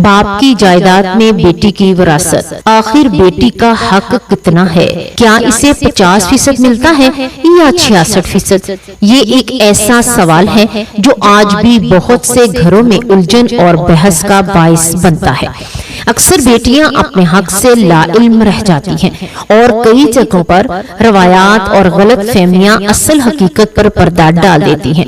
باپ کی جائیداد میں بیٹی کی وراثت، آخر بیٹی کا حق کتنا ہے؟ کیا اسے 50% ملتا ہے یا 66%؟ یہ ایک ایسا سوال ہے جو آج بھی بہت سے گھروں میں الجھن اور بحث کا باعث بنتا ہے۔ اکثر بیٹیاں اپنے حق سے لا علم رہ جاتی ہیں اور کئی جگہوں پر روایات اور غلط فہمیاں اصل حقیقت پر پردہ ڈال دیتی ہیں۔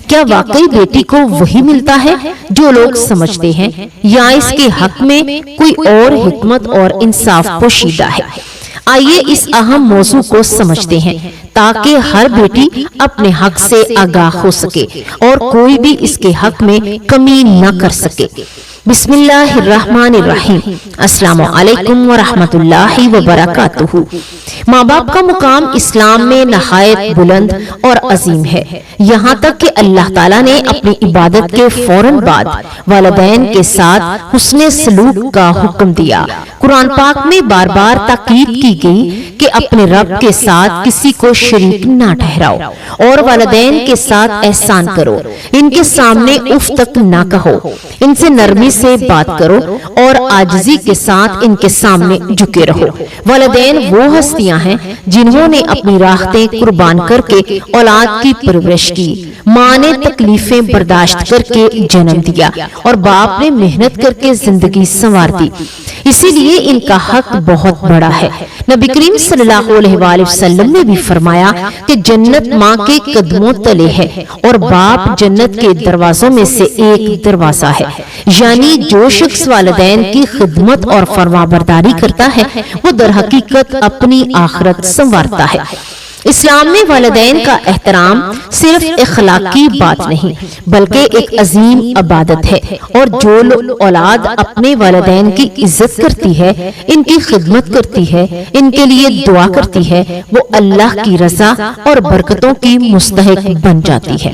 کیا واقعی بیٹی کو وہی ملتا ہے جو لوگ سمجھتے ہیں یا اس کے حق میں کوئی اور حکمت اور انصاف پوشیدہ ہے؟ آئیے اس اہم موضوع کو سمجھتے ہیں تاکہ ہر بیٹی اپنے حق سے آگاہ ہو سکے اور کوئی بھی اس کے حق میں کمی نہ کر سکے۔ بسم اللہ الرحمن الرحیم۔ السلام علیکم ورحمۃ اللہ وبرکاتہ۔ ماں باپ کا مقام اسلام میں نہایت بلند اور عظیم ہے، یہاں تک کہ اللہ تعالیٰ نے اپنی عبادت کے فوراً بعد والدین کے ساتھ حسن سلوک کا حکم دیا۔ قرآن پاک میں بار بار تاکید کی گئی کہ اپنے رب کے ساتھ کسی کو شریک نہ ٹھہراؤ اور والدین کے ساتھ احسان کرو، ان کے سامنے اف تک نہ کہو، ان سے نرمی سے بات کرو اور عاجزی کے ساتھ ان کے سامنے جھکے رہو۔ والدین وہ ہستیاں ہیں جنہوں نے اپنی راحتیں قربان کر کے اولاد کی پرورش کی، ماں نے تکلیفیں برداشت کر کے جنم دیا اور باپ نے محنت کر کے زندگی سنوار دی، اسی لیے ان کا حق بہت بڑا ہے۔ نبی کریم صلی اللہ علیہ وآلہ وسلم نے بھی فرمایا کہ جنت ماں کے قدموں تلے ہے اور باپ جنت کے دروازوں میں سے ایک دروازہ ہے، یعنی جو شخص والدین کی خدمت اور فرمانبرداری کرتا ہے وہ در حقیقت اپنی آخرت سنوارتا ہے۔ اسلام میں والدین کا احترام صرف اخلاقی بات نہیں بلکہ ایک عظیم عبادت ہے، اور جو اولاد اپنے والدین کی عزت کرتی ہے، ان کی خدمت کرتی ہے، ان کے لیے دعا کرتی ہے، وہ اللہ کی رضا اور برکتوں کی مستحق بن جاتی ہے۔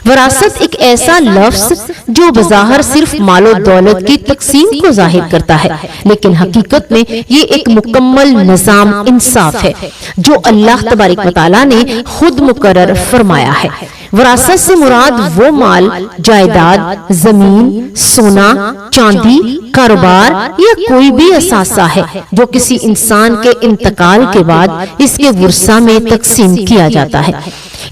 وراثت ایک ایسا لفظ جو بظاہر صرف مال و دولت کی تقسیم کو ظاہر کرتا ہے، لیکن حقیقت میں یہ ایک مکمل نظام انصاف ہے جو اللہ تبارک و تعالیٰ نے خود مقرر فرمایا ہے۔ وراثت سے مراد وہ مال، جائیداد، زمین، سونا، چاندی، کاروبار یا کوئی بھی اثاثہ ہے جو کسی انسان کے انتقال کے بعد اس کے ورثہ میں تقسیم کیا جاتا ہے۔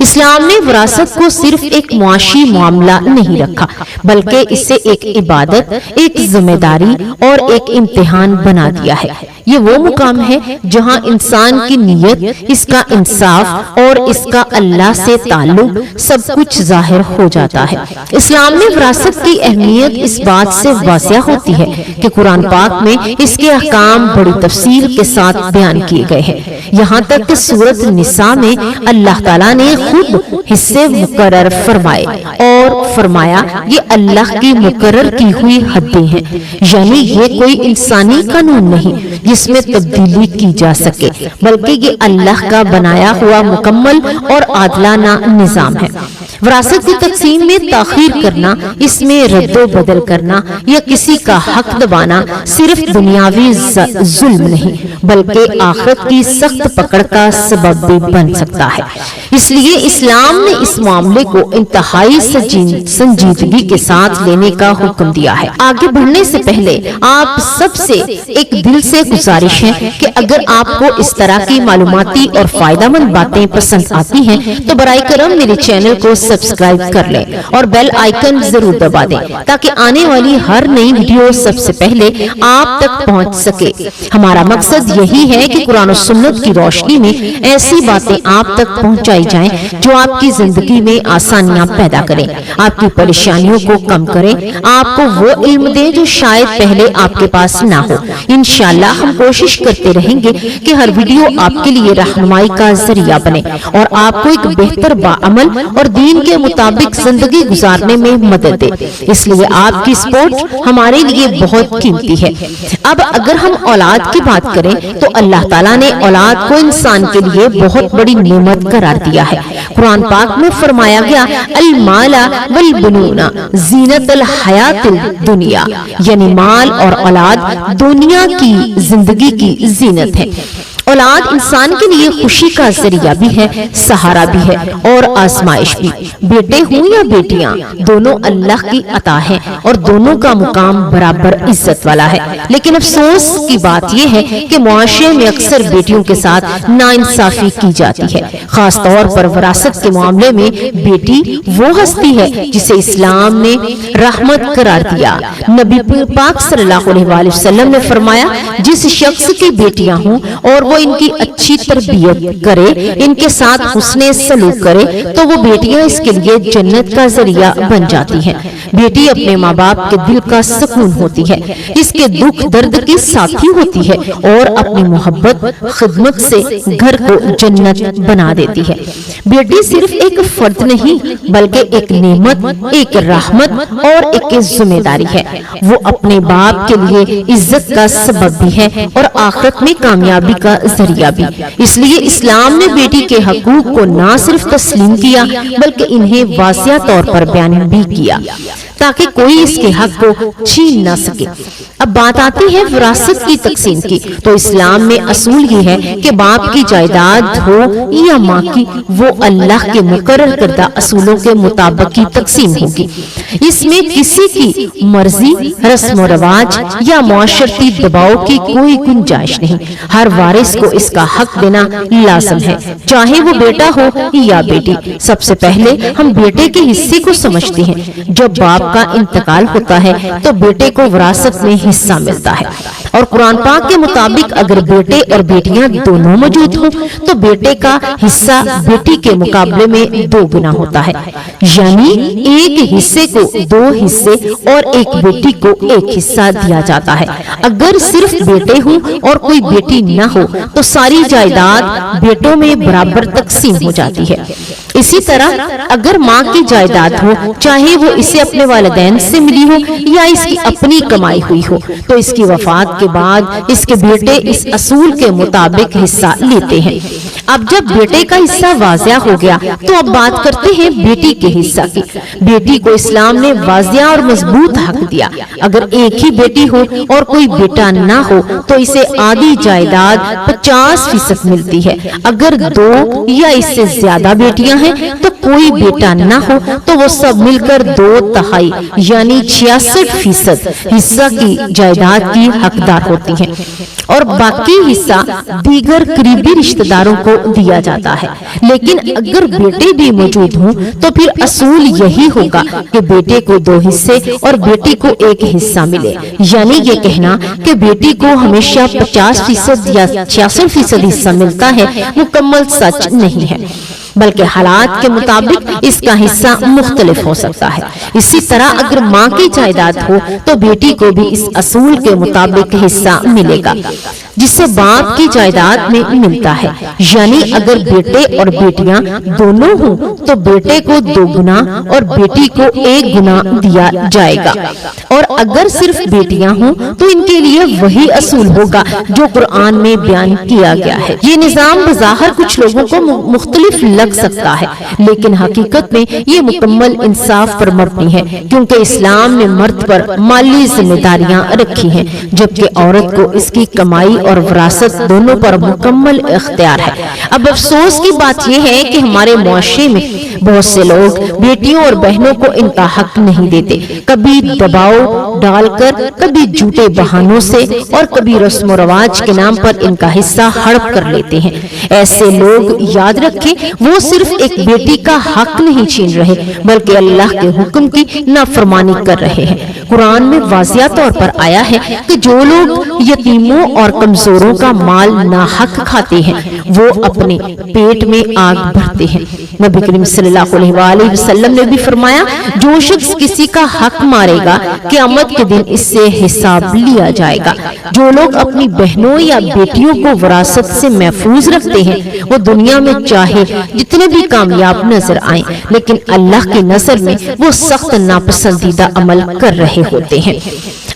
اسلام نے وراثت کو صرف ایک معاشی معاملہ نہیں رکھا بلکہ اسے ایک عبادت، ایک ذمہ داری اور ایک امتحان بنا دیا ہے۔ یہ وہ مقام ہے جہاں انسان کی نیت، اس کا انصاف اور اس کا اللہ سے تعلق سب کچھ ظاہر ہو جاتا ہے۔ اسلام میں وراثت کی اہمیت اس بات سے واضح ہوتی ہے کہ قرآن پاک میں اس کے احکام بڑی تفصیل کے ساتھ بیان کیے گئے ہیں، یہاں تک کہ سورۃ النساء میں اللہ تعالیٰ نے خود حصے مقرر فرمائے اور فرمایا یہ اللہ کی مقرر کی ہوئی حدیں ہیں، یعنی یہ کوئی انسانی قانون نہیں جس میں تبدیلی کی جا سکے بلکہ یہ اللہ کا بنایا ہوا مکمل اور عادلانہ نظام ہے۔ وراثت کی تقسیم میں تاخیر کرنا، اس میں رد و بدل کرنا یا کسی کا حق دبانا صرف دنیاوی ظلم نہیں بلکہ آخرت کی سخت پکڑ کا سبب بھی بن سکتا ہے۔ اس لیے اسلام نے اس معاملے کو انتہائی سنجیدگی کے ساتھ لینے کا حکم دیا ہے۔ آگے بڑھنے سے پہلے آپ سب سے ایک دل سے گزارش ہے کہ اگر آپ کو اس طرح کی معلوماتی اور فائدہ مند باتیں پسند آتی ہیں تو برائے کرم میرے چینل کو سبسکرائب کر لیں اور بیل آئیکن ضرور دبا دیں تاکہ آنے والی ہر نئی ویڈیو سب سے پہلے آپ تک پہنچ سکے۔ ہمارا مقصد یہی ہے کہ قرآن و سنت کی روشنی میں ایسی باتیں آپ تک پہنچائی جائیں جو آپ کی زندگی میں آسانیاں پیدا کریں، آپ کی پریشانیوں کو کم کریں، آپ کو وہ علم دیں جو شاید پہلے آپ کے پاس نہ ہو۔ انشاءاللہ ہم کوشش کرتے رہیں گے کہ ہر ویڈیو آپ کے لیے رہنمائی کا ذریعہ بنے اور آپ کو ایک بہتر باعمل اور دین کے مطابق زندگی گزارنے میں مدد دے۔ اس لیے آپ کی سپورٹ ہمارے لیے بہت قیمتی ہے۔ اب اگر ہم اولاد کی بات کریں تو اللہ تعالیٰ نے اولاد کو انسان کے لیے بہت بڑی نعمت قرار دیا ہے۔ قرآن پاک میں فرمایا گیا المال والبنون زینت الحیات الدنیا، یعنی مال اور اولاد دنیا کی زندگی کی زینت ہے اولاد انسان کے لیے خوشی کا ذریعہ بھی ہے، سہارا بھی ہے اور آزمائش بھی۔ بیٹے ہوں یا بیٹیاں، دونوں اللہ کی عطا ہیں اور دونوں کا مقام برابر عزت والا ہے۔ لیکن افسوس کی بات یہ ہے کہ معاشرے میں اکثر بیٹیوں کے ساتھ ناانصافی کی جاتی ہے، خاص طور پر وراثت کے معاملے میں۔ بیٹی وہ ہستی ہے جسے اسلام نے رحمت قرار دیا۔ نبی پاک صلی اللہ علیہ وآلہ وسلم نے فرمایا، جس شخص کی بیٹیاں ہوں اور وہ ان کی اچھی تربیت کرے، ان کے ساتھ حسن سلوک کرے، تو وہ بیٹیاں اس کے لیے جنت کا ذریعہ بن جاتی ہیں۔ بیٹی اپنے ماں باپ کے دل کا سکون ہوتی ہے، اس کے دکھ درد کی ساتھی ہوتی ہے اور اپنی محبت خدمت سے گھر کو جنت بنا دیتی ہے۔ بیٹی صرف ایک فرد نہیں بلکہ ایک نعمت، ایک رحمت اور ایک ذمہ داری ہے۔ وہ اپنے باپ کے لیے عزت کا سبب بھی ہے اور آخرت میں کامیابی کا ذریعہ بھی۔ اس لیے اسلام نے بیٹی کے حقوق کو نہ صرف تسلیم کیا بلکہ انہیں واضح طور پر بیان بھی کیا تاکہ کوئی اس کے حق کو چھین نہ سکے۔ اب بات آتی ہے وراثت کی تقسیم کی، تو اسلام میں اصول یہ ہے کہ باپ کی جائیداد ہو یا ماں کی، وہ اللہ کے مقرر کردہ اصولوں کے مطابق کی تقسیم ہوگی۔ اس میں کسی کی مرضی، رسم و رواج یا معاشرتی دباؤ کی کوئی گنجائش نہیں۔ ہر وارث کو اس کا حق دینا لازم ہے، چاہے وہ بیٹا ہو یا بیٹی۔ سب سے پہلے ہم بیٹے کے حصے کو سمجھتے ہیں۔ جب باپ کا انتقال ہوتا ہے تو بیٹے کو وراثت میں حصہ ملتا ہے، اور قرآن پاک کے مطابق اگر بیٹے اور بیٹیاں دونوں موجود ہوں تو بیٹے کا حصہ بیٹی کے مقابلے میں 2 گنا ہوتا ہے، یعنی ایک حصے کو 2 حصے اور ایک بیٹی کو 1 حصہ دیا جاتا ہے۔ اگر صرف بیٹے ہوں اور کوئی بیٹی نہ ہو تو ساری جائیداد بیٹوں میں برابر تقسیم ہو جاتی ہے۔ اسی طرح اگر ماں کی جائیداد ہو، چاہے وہ اسے اپنے والدین سے ملی ہو یا اس کی اپنی کمائی ہوئی ہو، تو اس کی وفات کے بعد اس کے بیٹے اس اصول کے مطابق حصہ لیتے ہیں۔ اب جب بیٹے کا حصہ واضح ہو گیا تو اب بات کرتے ہیں بیٹی کے حصہ کی۔ بیٹی کو اسلام نے واضح اور مضبوط حق دیا۔ اگر ایک ہی بیٹی ہو اور کوئی بیٹا نہ ہو تو اسے آدھی جائیداد 50% ملتی ہے۔ اگر 2 یا اس سے زیادہ بیٹیاں ہیں تو کوئی بیٹا نہ ہو تو وہ سب مل کر 2/3 یعنی 66% حصہ کی جائیداد کی حقدار ہوتی ہیں، اور باقی حصہ دیگر قریبی رشتہ داروں کو دیا جاتا ہے۔ لیکن اگر بیٹے بھی موجود ہوں تو پھر اصول یہی ہوگا کہ بیٹے کو 2 حصے اور بیٹی کو 1 حصہ ملے، یعنی یہ کہنا کہ بیٹی کو ہمیشہ 50% یا 66% حصہ ملتا ہے مکمل سچ نہیں ہے، بلکہ حالات کے مطابق اس کا حصہ مختلف ہو سکتا ہے۔ اسی طرح اگر ماں کی جائیداد ہو تو بیٹی کو بھی اس اصول کے مطابق حصہ ملے گا جسے باپ کی جائیداد میں ملتا ہے، یعنی اگر بیٹے اور بیٹیاں دونوں ہوں تو بیٹے کو 2 گنا اور بیٹی کو 1 گنا دیا جائے گا، اور اگر صرف بیٹیاں ہوں تو ان کے لیے وہی اصول ہوگا جو قرآن میں بیان کیا گیا ہے۔ یہ نظام بظاہر کچھ لوگوں کو مختلف لگ سکتا ہے، لیکن حقیقت میں یہ مکمل انصاف پر مبنی ہے، کیونکہ اسلام نے مرد پر مالی ذمہ داریاں رکھی ہیں جبکہ عورت کو اس کی کمائی اور وراثت دونوں پر مکمل اختیار ہے۔ اب افسوس کی بات یہ ہے کہ ہمارے معاشرے میں بہت سے لوگ بیٹیوں اور بہنوں کو ان کا حق نہیں دیتے، کبھی دباؤ ڈال کر، کبھی جھوٹے بہانوں سے اور کبھی رسم و رواج کے نام پر ان کا حصہ ہڑپ کر لیتے ہیں۔ ایسے لوگ یاد رکھیں وہ صرف ایک بیٹی کا حق نہیں چھین رہے بلکہ اللہ کے حکم کی نافرمانی کر رہے ہیں۔ قرآن میں واضح طور پر آیا ہے کہ جو لوگ یتیموں اور کمزوروں کا مال ناحق کھاتے ہیں وہ اپنے پیٹ میں آگ بھرتے ہیں۔ نبی کریم صلی اللہ علیہ وآلہ وسلم نے بھی فرمایا، جو شخص کسی کا حق مارے گا قیامت کے دن اس سے حساب لیا جائے گا۔ جو لوگ اپنی بہنوں یا بیٹیوں کو وراثت سے محفوظ رکھتے ہیں وہ دنیا میں چاہے جتنے بھی کامیاب نظر آئیں لیکن اللہ کی نظر میں وہ سخت ناپسندیدہ عمل کر رہے ہوتے ہیں۔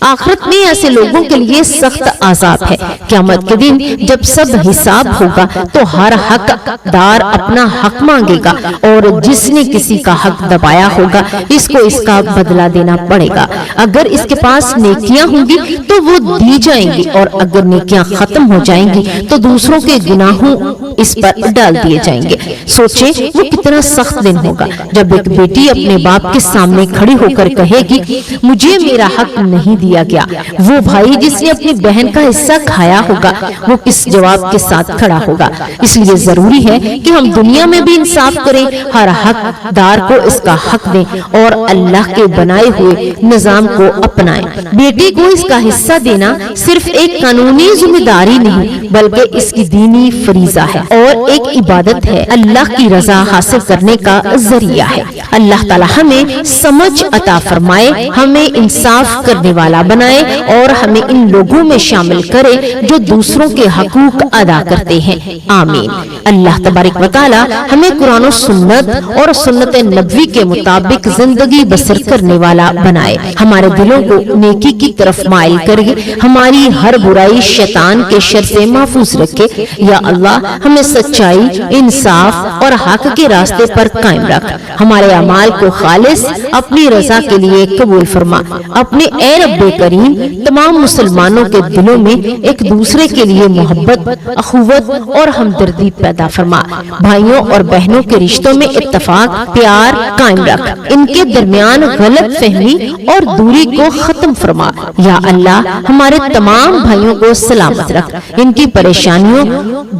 آخرت میں ایسے لوگوں کے لیے سخت عذاب ہے۔ قیامت کے دن جب سب حساب ہوگا تو ہر حق دار اپنا حق مانگے گا، اور جس نے کسی کا حق دبایا ہوگا اس کو اس کا بدلہ دینا پڑے گا۔ اگر اس کے پاس نیکیاں ہوں گی تو وہ دی جائیں گی، اور اگر نیکیاں ختم ہو جائیں گی تو دوسروں کے گناہوں اس پر ڈال دیے جائیں گے۔ سوچیں وہ کتنا سخت دن ہوگا جب ایک بیٹی اپنے باپ کے سامنے کھڑی ہو کر کہے گی مجھے میرا حق نہیں دیا گیا۔ وہ بھائی جس نے اپنی بہن کا حصہ کھایا ہوگا وہ کس جواب کے ساتھ کھڑا ہوگا؟ اس لیے ضروری ہے کہ ہم دنیا میں بھی انصاف کریں، ہر حق دار کو اس کا حق دیں اور اللہ کے بنائے ہوئے نظام کو اپنائیں۔ بیٹی کو اس کا حصہ دینا صرف ایک قانونی ذمہ داری نہیں بلکہ اس کی دینی فریضہ ہے اور ایک عبادت ہے، اللہ کی رضا حاصل کرنے کا ذریعہ ہے۔ اللہ تعالی ہمیں سمجھ عطا فرمائے، ہمیں انصاف کرنے والا بنائے اور ہمیں ان لوگوں میں شامل کرے جو دوسروں کے حقوق ادا کرتے ہیں، آمین۔ اللہ تبارک و تعالی ہمیں قرآن و سنت اور سنت نبوی کے مطابق زندگی بسر کرنے والا بنائے، ہمارے دلوں کو نیکی کی طرف مائل کرے، ہماری ہر برائی شیطان کے شر سے محفوظ رکھے۔ یا اللہ ہمیں سچائی، انصاف اور حق کے راستے پر قائم رکھ، ہمارے اعمال کو خالص اپنی رضا کے لیے قبول فرما۔ اپنے اے رب کریم تمام مسلمانوں کے دلوں میں ایک دوسرے کے لیے محبت، اخوت اور ہمدردی پیدا فرما۔ بھائیوں اور بہنوں کے رشتوں میں اتفاق، پیار قائم رکھ، ان کے درمیان غلط فہمی اور دوری کو ختم فرما۔ یا اللہ ہمارے تمام بھائیوں کو سلامت رکھ، ان کی پریشانیوں،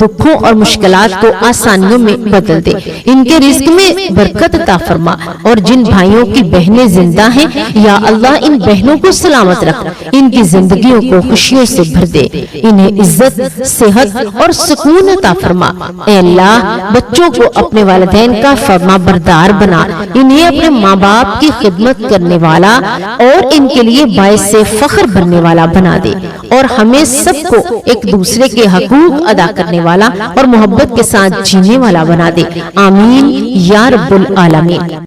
دکھوں اور مشکلات کو آسانیوں میں بدل دے، ان کے رزق میں برکت عطا فرما، اور جن بھائیوں کی بہنیں زندہ ہیں یا اللہ ان بہنوں کو سلامت رکھ، ان کی زندگیوں کو خوشیوں سے بھر دے، انہیں عزت، صحت اور سکون عطا فرما۔ اے اللہ بچوں کو اپنے والدین کا فرما بردار بنا، انہیں اپنے ماں باپ کی خدمت کرنے والا اور ان کے لیے باعث فخر بننے والا بنا دے، اور ہمیں سب کو ایک دوسرے کے حقوق ادا کرنے والا اور محبت کے ساتھ جینے والا بنا دے، آمین یا رب العالمین۔